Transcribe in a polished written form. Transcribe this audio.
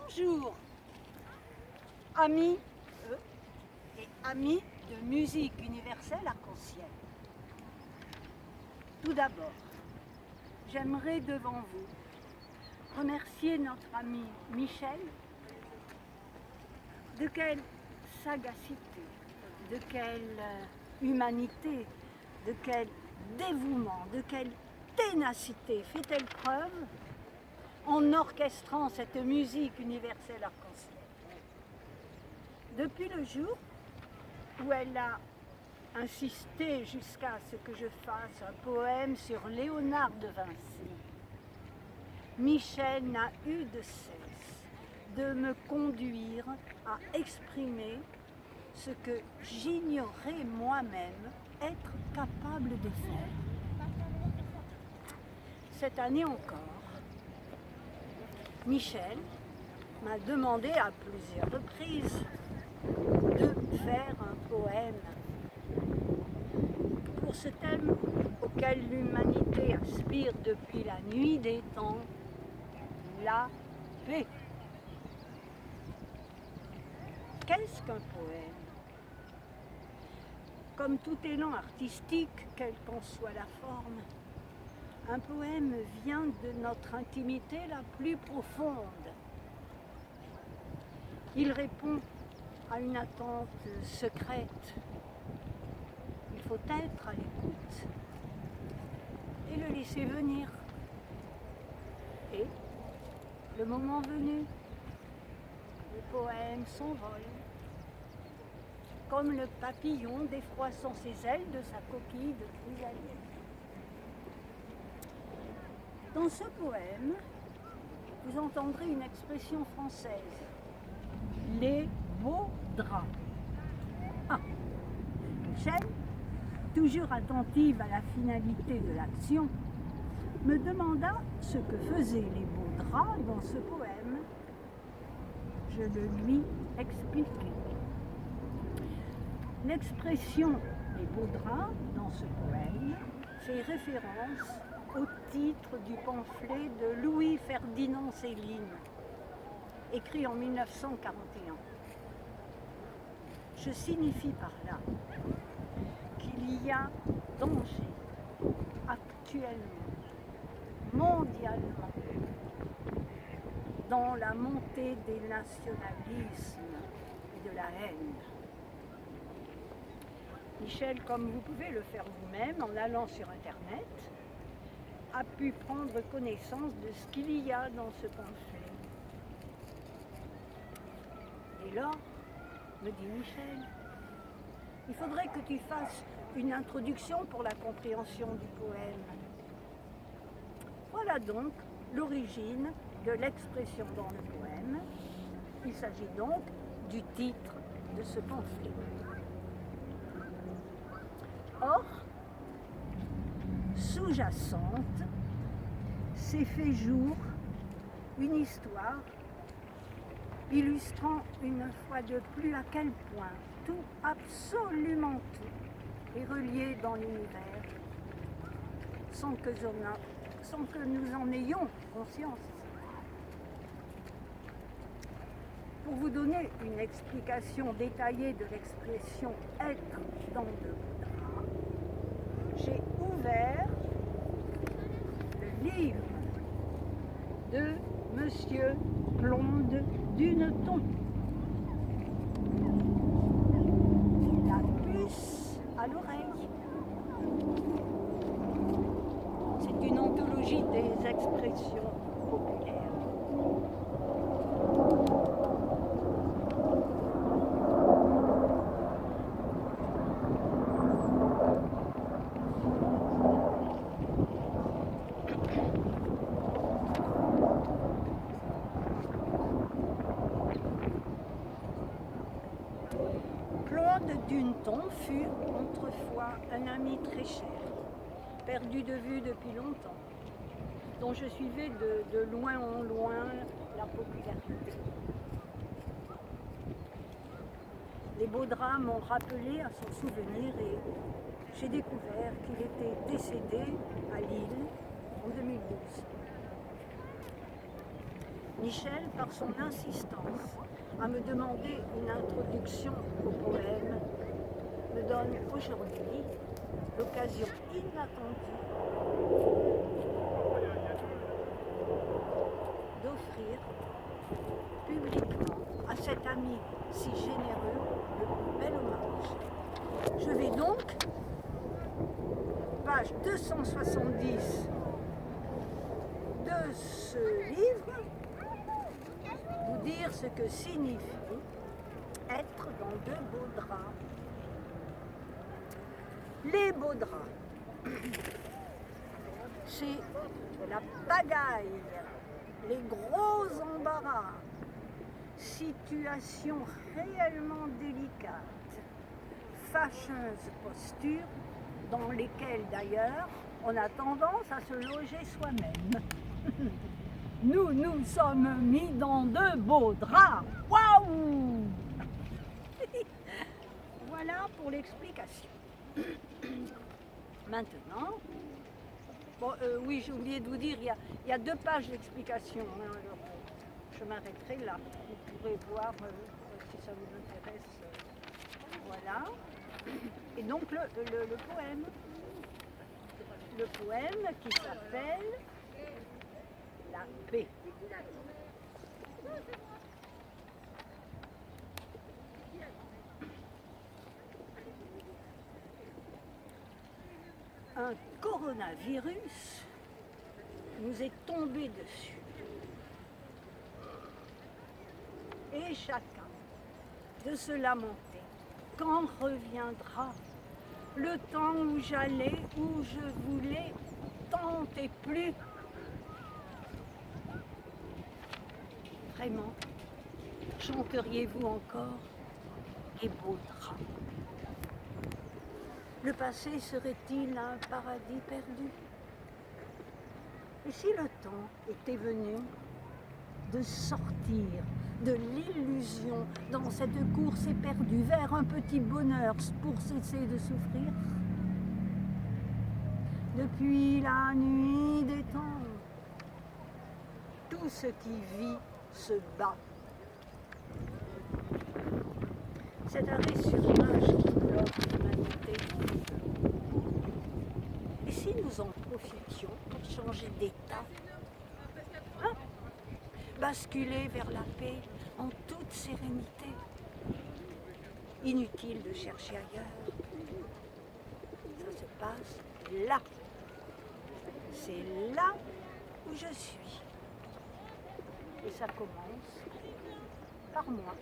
Bonjour, amis et amis de musique universelle arc-en-ciel. Tout d'abord, j'aimerais devant vous remercier notre ami Michel. De quelle sagacité, de quelle humanité, de quel dévouement, de quelle ténacité fait-elle preuve en orchestrant cette musique universelle arc-en-ciel. Depuis le jour où elle a insisté jusqu'à ce que je fasse un poème sur Léonard de Vinci, Michel n'a eu de cesse de me conduire à exprimer ce que j'ignorais moi-même être capable de faire. Cette année encore, Michel m'a demandé à plusieurs reprises de faire un poème pour ce thème auquel l'humanité aspire depuis la nuit des temps, la paix. Qu'est-ce qu'un poème? Comme tout élan artistique, quelle qu'en soit la forme, un poème vient de notre intimité la plus profonde. Il répond à une attente secrète. Il faut être à l'écoute et le laisser venir. Et, le moment venu, le poème s'envole, comme le papillon défroissant ses ailes de sa coquille de chrysalide. Dans ce poème, vous entendrez une expression française, les beaux draps. Ah, Michel, toujours attentive à la finalité de l'action, me demanda ce que faisaient les beaux draps dans ce poème. Je le lui expliquai. L'expression « les beaux draps » dans ce poème fait référence au titre du pamphlet de Louis-Ferdinand Céline, écrit en 1941. Je signifie par là qu'il y a danger actuellement, mondialement, dans la montée des nationalismes et de la haine. Michel, comme vous pouvez le faire vous-même en allant sur Internet, a pu prendre connaissance de ce qu'il y a dans ce pamphlet. Et là, me dit Michel, il faudrait que tu fasses une introduction pour la compréhension du poème. Voilà donc l'origine de l'expression dans le poème. Il s'agit donc du titre de ce pamphlet. Or, sous-jacente, s'est fait jour une histoire illustrant une fois de plus à quel point tout, absolument tout, est relié dans l'univers sans que nous en ayons conscience. Pour vous donner une explication détaillée de l'expression « être dans de beaux draps », j'ai ouvert le livre de Monsieur Blonde Duneton. La puce à l'oreille. C'est une anthologie des expressions populaires. Claude Duneton fut autrefois un ami très cher, perdu de vue depuis longtemps, dont je suivais de loin en loin la popularité. Les beaux draps m'ont rappelé à son souvenir et j'ai découvert qu'il était décédé à Lille en 2012. Michel, par son insistance à me demander une introduction au poème, me donne aujourd'hui l'occasion inattendue d'offrir publiquement à cet ami si généreux le plus bel hommage. Je vais donc, page 270 de ce livre, vous dire ce que signifie être dans de beaux draps. Les beaux draps, c'est la pagaille, les gros embarras, situation réellement délicate, fâcheuse posture, dans lesquelles d'ailleurs on a tendance à se loger soi-même. Nous nous sommes mis dans de beaux draps. Waouh! Voilà pour l'explication. Maintenant, bon, oui, j'ai oublié de vous dire, il y a 2 pages d'explication. Hein, alors, je m'arrêterai là. Vous pourrez voir si ça vous intéresse. Voilà. Et donc le poème. Le poème qui s'appelle La paix. Un coronavirus nous est tombé dessus. Et chacun de se lamenter. Quand reviendra le temps où j'allais, où je voulais, tant et plus. Vraiment, chanteriez-vous encore les beaux draps? Le passé serait-il un paradis perdu? Et si le temps était venu de sortir de l'illusion dans cette course éperdue vers un petit bonheur pour cesser de souffrir? Depuis la nuit des temps, tout ce qui vit se bat. C'est un résurgage qui bloque l'humanité. Et si nous en profitions pour changer d'état, hein? Basculer vers la paix en toute sérénité. Inutile de chercher ailleurs. Ça se passe là. C'est là où je suis. Et ça commence par moi.